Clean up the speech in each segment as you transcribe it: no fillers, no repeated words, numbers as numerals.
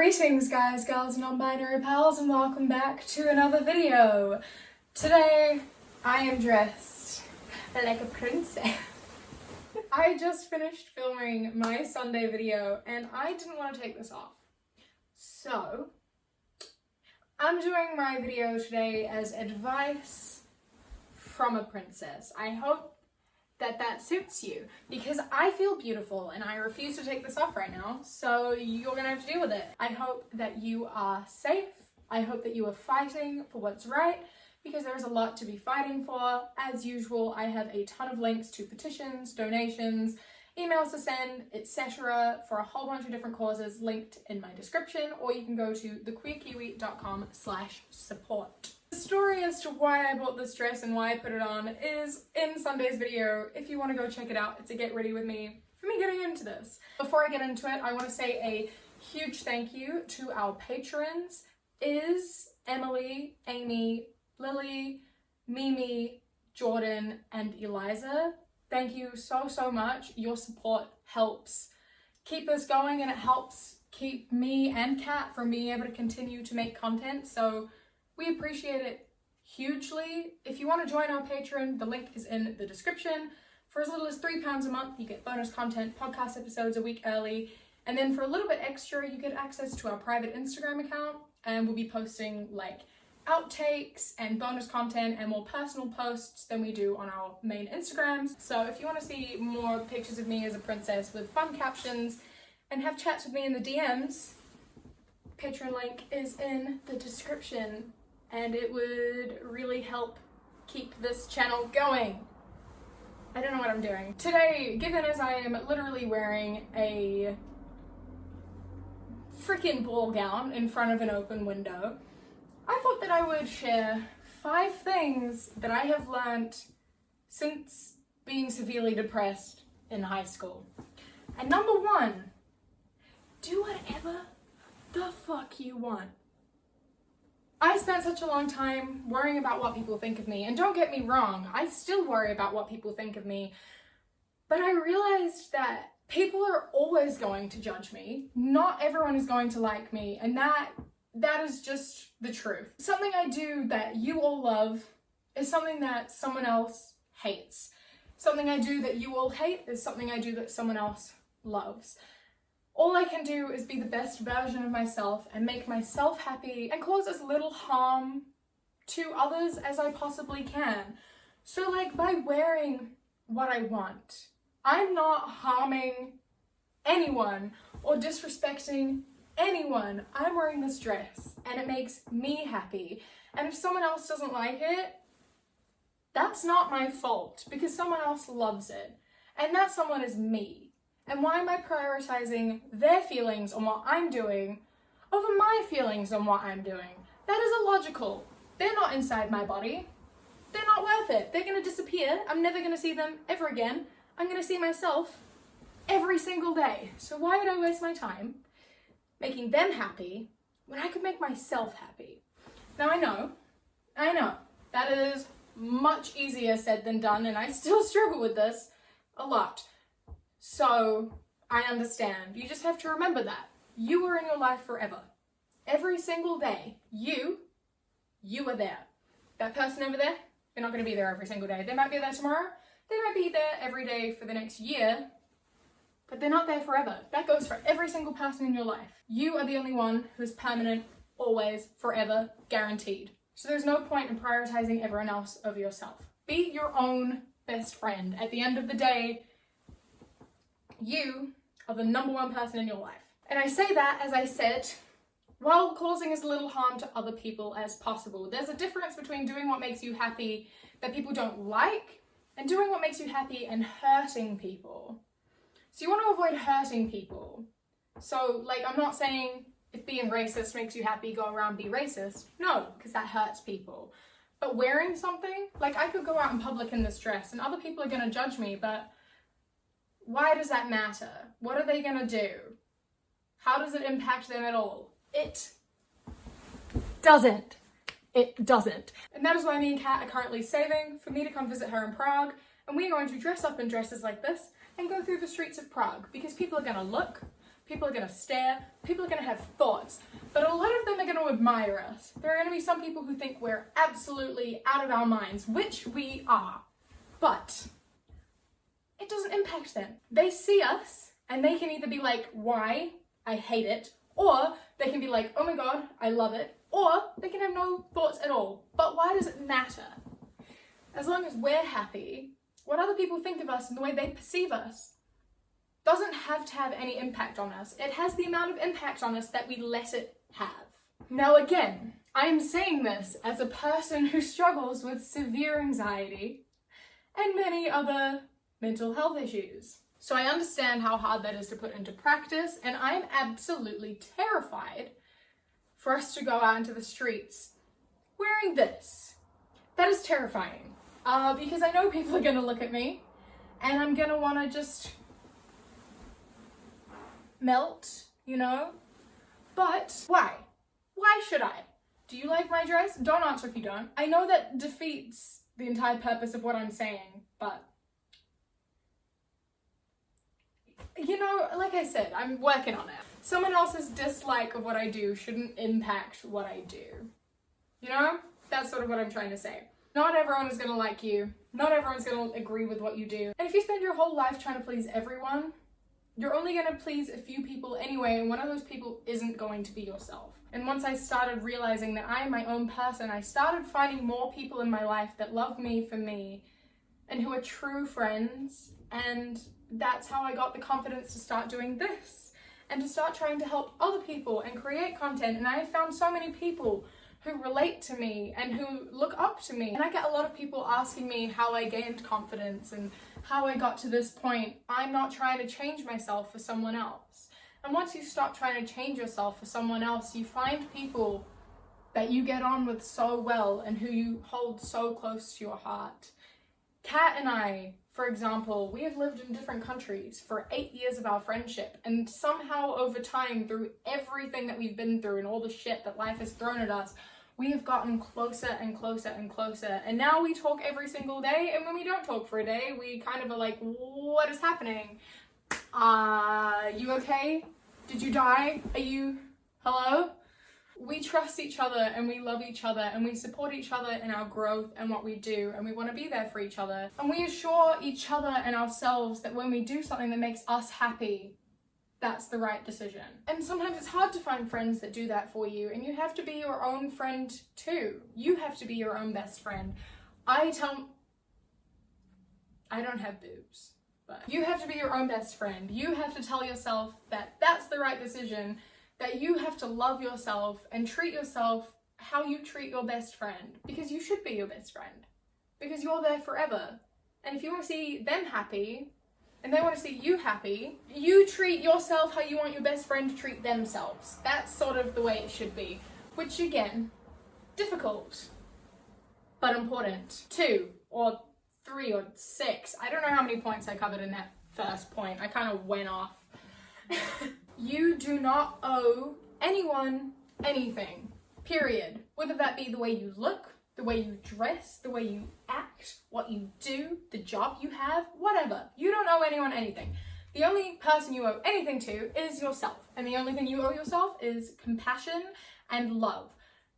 Greetings guys, girls, non-binary pals, and welcome back to another video. Today, I am dressed like a princess. I just finished filming my Sunday video and I didn't want to take this off. So, I'm doing my video today as advice from a princess. I hope that suits you, because I feel beautiful and I refuse to take this off right now, so you're gonna have to deal with it. I hope that you are safe. I hope that you are fighting for what's right, because there's a lot to be fighting for. As usual, I have a ton of links to petitions, donations, emails to send, etc. for a whole bunch of different causes linked in my description, or you can go to thequeerkiwi.com/support. The story as to why I bought this dress and why I put it on is in Sunday's video. If you want to go check it out, it's a get ready with me for me getting into this. Before I get into it, I want to say a huge thank you to our patrons: Emily, Amy, Lily, Mimi, Jordan, and Eliza. Thank you so much. Your support helps keep us going and it helps keep me and Kat from being able to continue to make content, so we appreciate it hugely. If you want to join our Patreon, the link is in the description. For as little as £3 a month, you get bonus content, podcast episodes a week early, and then for a little bit extra, you get access to our private Instagram account, and we'll be posting like outtakes and bonus content and more personal posts than we do on our main Instagrams. So if you want to see more pictures of me as a princess with fun captions and have chats with me in the DMs, Patreon link is in the description, and it would really help keep this channel going. I don't know what I'm doing. Today, given as I am literally wearing a freaking ball gown in front of an open window, I thought that I would share 5 things that I have learnt since being severely depressed in high school. And number 1, do whatever the fuck you want. I spent such a long time worrying about what people think of me, and don't get me wrong, I still worry about what people think of me, but I realized that people are always going to judge me. Not everyone is going to like me, and that is just the truth. Something I do that you all love is something that someone else hates. Something I do that you all hate is something I do that someone else loves. All I can do is be the best version of myself and make myself happy and cause as little harm to others as I possibly can. So like, by wearing what I want, I'm not harming anyone or disrespecting anyone. I'm wearing this dress and it makes me happy. And if someone else doesn't like it, that's not my fault, because someone else loves it. And that someone is me. And why am I prioritizing their feelings on what I'm doing over my feelings on what I'm doing? That is illogical. They're not inside my body. They're not worth it. They're gonna disappear. I'm never gonna see them ever again. I'm gonna see myself every single day. So why would I waste my time making them happy when I could make myself happy? Now I know, that is much easier said than done, and I still struggle with this a lot. So, I understand. You just have to remember that. You are in your life forever. Every single day, you are there. That person over there, they're not going to be there every single day. They might be there tomorrow. They might be there every day for the next year. But they're not there forever. That goes for every single person in your life. You are the only one who's permanent, always, forever, guaranteed. So there's no point in prioritizing everyone else over yourself. Be your own best friend. At the end of the day, you are the number 1 person in your life. And I say that, as I said, while causing as little harm to other people as possible. There's a difference between doing what makes you happy that people don't like and doing what makes you happy and hurting people. So you want to avoid hurting people. So, like, I'm not saying if being racist makes you happy, go around be racist. No, because that hurts people. But wearing something, like, I could go out in public in this dress and other people are going to judge me, but why does that matter? What are they gonna do? How does it impact them at all? It doesn't. It doesn't. And that is why me and Kat are currently saving for me to come visit her in Prague, and we're going to dress up in dresses like this and go through the streets of Prague, because people are gonna look, people are gonna stare, people are gonna have thoughts, but a lot of them are gonna admire us. There are gonna be some people who think we're absolutely out of our minds, which we are, but it doesn't impact them. They see us and they can either be like, why? I hate it. Or they can be like, oh my God, I love it. Or they can have no thoughts at all. But why does it matter? As long as we're happy, what other people think of us and the way they perceive us doesn't have to have any impact on us. It has the amount of impact on us that we let it have. Now again, I'm saying this as a person who struggles with severe anxiety and many other mental health issues. So I understand how hard that is to put into practice, and I'm absolutely terrified for us to go out into the streets wearing this. That is terrifying, because I know people are gonna look at me, and I'm gonna wanna just melt, you know? But why? Why should I? Do you like my dress? Don't answer if you don't. I know that defeats the entire purpose of what I'm saying, but you know, like I said, I'm working on it. Someone else's dislike of what I do shouldn't impact what I do. You know? That's sort of what I'm trying to say. Not everyone is gonna like you. Not everyone's gonna agree with what you do. And if you spend your whole life trying to please everyone, you're only gonna please a few people anyway, and one of those people isn't going to be yourself. And once I started realizing that I am my own person, I started finding more people in my life that love me for me and who are true friends, and that's how I got the confidence to start doing this and to start trying to help other people and create content. And I found so many people who relate to me and who look up to me. And I get a lot of people asking me how I gained confidence and how I got to this point. I'm not trying to change myself for someone else. And once you stop trying to change yourself for someone else, you find people that you get on with so well and who you hold so close to your heart. Kat and I, for example, we have lived in different countries for 8 years of our friendship, and somehow over time, through everything that we've been through and all the shit that life has thrown at us, we have gotten closer and closer and closer. And now we talk every single day, and when we don't talk for a day, we kind of are like, what is happening? You okay? Did you die? Are you, hello? We trust each other and we love each other and we support each other in our growth and what we do, and we want to be there for each other. And we assure each other and ourselves that when we do something that makes us happy, that's the right decision. And sometimes it's hard to find friends that do that for you, and you have to be your own friend too. You have to be your own best friend. I don't have boobs, but you have to be your own best friend. You have to tell yourself that that's the right decision, that you have to love yourself and treat yourself how you treat your best friend, because you should be your best friend, because you're there forever. And if you want to see them happy and they want to see you happy, you treat yourself how you want your best friend to treat themselves. That's sort of the way it should be, which again, difficult, but important. 2 or 3 or 6, I don't know how many points I covered in that first point. I kind of went off. You do not owe anyone anything, period. Whether that be the way you look, the way you dress, the way you act, what you do, the job you have, whatever. You don't owe anyone anything. The only person you owe anything to is yourself. And the only thing you owe yourself is compassion and love.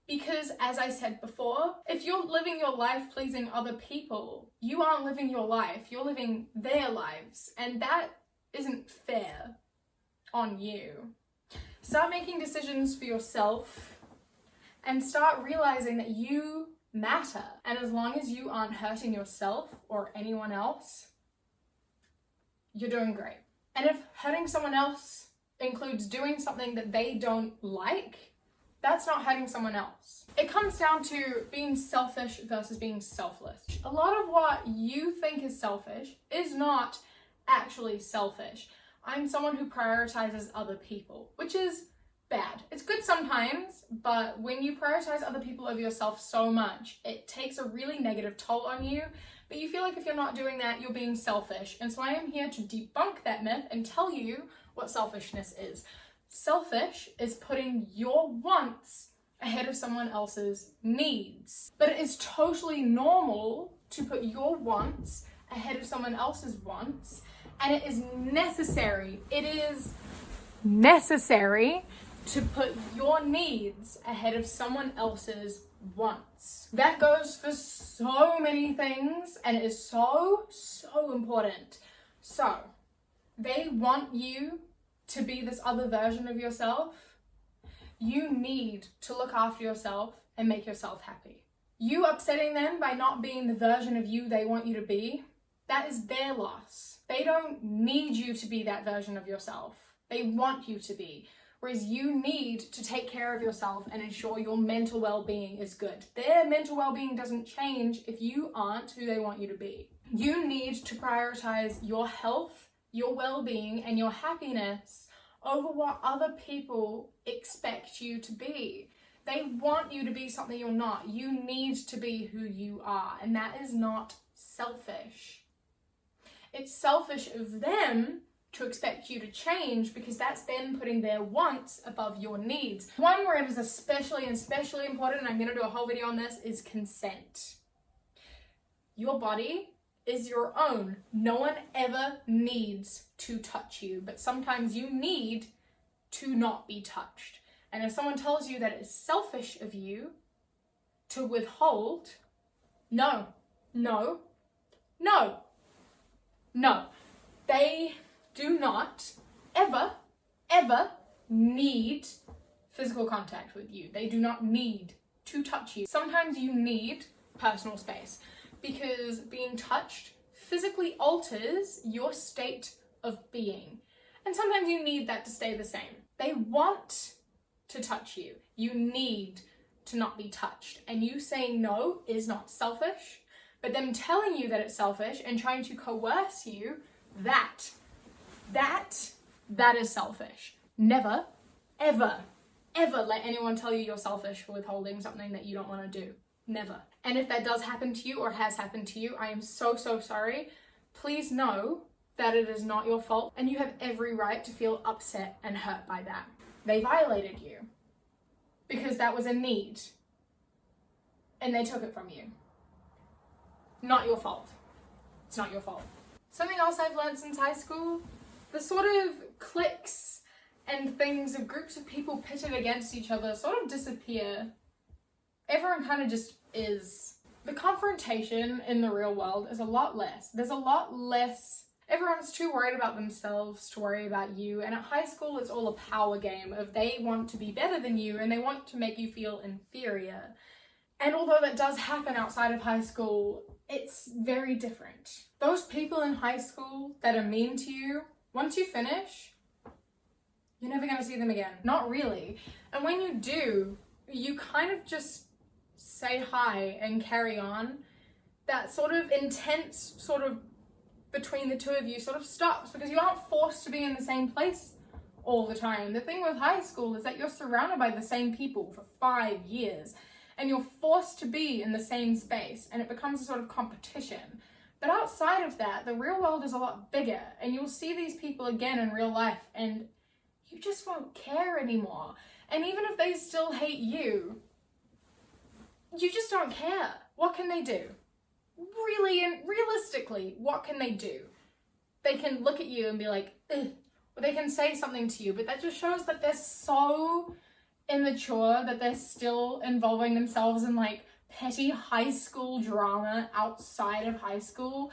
Because as I said before, if you're living your life pleasing other people, you aren't living your life, you're living their lives. And that isn't fair on you. Start making decisions for yourself and start realizing that you matter. And as long as you aren't hurting yourself or anyone else, you're doing great. And if hurting someone else includes doing something that they don't like, that's not hurting someone else. It comes down to being selfish versus being selfless. A lot of what you think is selfish is not actually selfish. I'm someone who prioritizes other people, which is bad. It's good sometimes, but when you prioritize other people over yourself so much, it takes a really negative toll on you. But you feel like if you're not doing that, you're being selfish. And so I am here to debunk that myth and tell you what selfishness is. Selfish is putting your wants ahead of someone else's needs. But it is totally normal to put your wants ahead of someone else's wants. And it is necessary. It is necessary to put your needs ahead of someone else's wants. That goes for so many things, and it is so important. So, they want you to be this other version of yourself. You need to look after yourself and make yourself happy. You upsetting them by not being the version of you they want you to be, that is their loss. They don't need you to be that version of yourself. They want you to be. Whereas you need to take care of yourself and ensure your mental well-being is good. Their mental well-being doesn't change if you aren't who they want you to be. You need to prioritize your health, your well-being, and your happiness over what other people expect you to be. They want you to be something you're not. You need to be who you are, and that is not selfish. It's selfish of them to expect you to change, because that's them putting their wants above your needs. One where it is especially important, and I'm going to do a whole video on this, is consent. Your body is your own. No one ever needs to touch you, but sometimes you need to not be touched. And if someone tells you that it's selfish of you to withhold, no. They do not ever need physical contact with you. They do not need to touch you. Sometimes you need personal space, because being touched physically alters your state of being. And sometimes you need that to stay the same. They want to touch you. You need to not be touched. And you saying no is not selfish, but them telling you that it's selfish and trying to coerce you, that is selfish. Never, ever let anyone tell you you're selfish for withholding something that you don't want to do. Never. And if that does happen to you or has happened to you, I am so sorry. Please know that it is not your fault, and you have every right to feel upset and hurt by that. They violated you because that was a need, and they took it from you. Not your fault. It's not your fault. Something else I've learned since high school, the sort of cliques and things of groups of people pitted against each other sort of disappear. Everyone kind of just is. The confrontation in the real world is a lot less. There's a lot less. Everyone's too worried about themselves to worry about you. And at high school, it's all a power game of they want to be better than you and they want to make you feel inferior. And although that does happen outside of high school, it's very different. Those people in high school that are mean to you, once you finish, you're never going to see them again. Not really. And when you do, you kind of just say hi and carry on. That sort of intense sort of between the two of you sort of stops, because you aren't forced to be in the same place all the time. The thing with high school is that you're surrounded by the same people for 5 years, and you're forced to be in the same space, and it becomes a sort of competition. But outside of that, the real world is a lot bigger, and you'll see these people again in real life, and you just won't care anymore. And even if they still hate you, you just don't care. What can they do? Really and realistically, what can they do? They can look at you and be like, ugh, or they can say something to you, but that just shows that they're so immature, that they're still involving themselves in like petty high school drama outside of high school.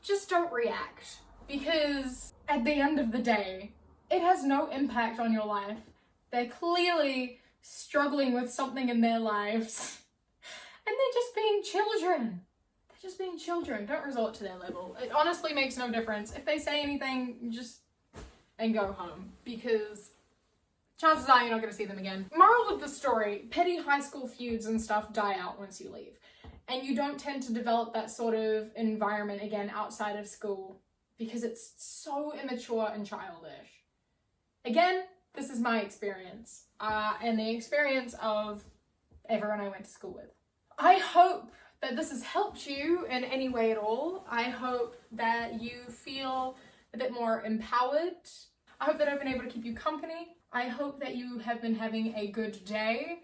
Just don't react, because at the end of the day, it has no impact on your life. They're clearly struggling with something in their lives, and they're just being children. They're just being children. Don't resort to their level. It honestly makes no difference. If they say anything, just and go home, because chances are you're not going to see them again. Moral of the story, petty high school feuds and stuff die out once you leave. And you don't tend to develop that sort of environment again outside of school, because it's so immature and childish. Again, this is my experience, and the experience of everyone I went to school with. I hope that this has helped you in any way at all. I hope that you feel a bit more empowered. I hope that I've been able to keep you company. I hope that you have been having a good day.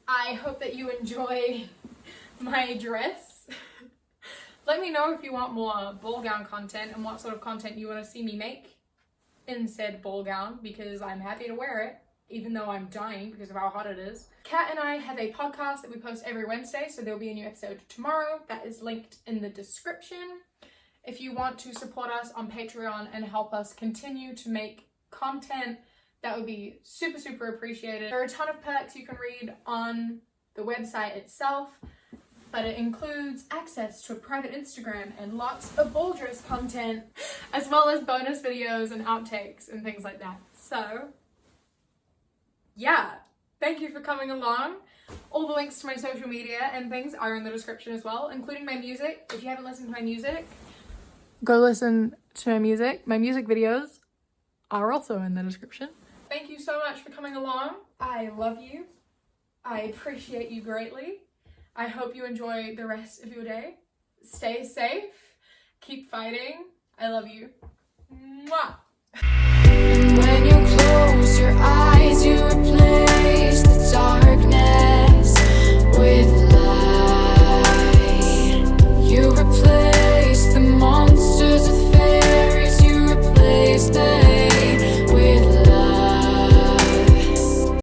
I hope that you enjoy my dress. Let me know if you want more ball gown content and what sort of content you want to see me make in said ball gown because I'm happy to wear it, even though I'm dying because of how hot it is. Kat and I have a podcast that we post every Wednesday, so there'll be a new episode tomorrow. That is linked in the description. If you want to support us on Patreon and help us continue to make content, that would be super, super appreciated. There are a ton of perks you can read on the website itself, but it includes access to a private Instagram and lots of ball dress content, as well as bonus videos and outtakes and things like that. So, yeah, thank you for coming along. All the links to my social media and things are in the description as well, including my music. If you haven't listened to my music, go listen to my music. My music videos are also in the description. Thank you so much for coming along. I love you. I appreciate you greatly. I hope you enjoy the rest of your day. Stay safe. Keep fighting. I love you. Mwah. And when you close your eyes, you replace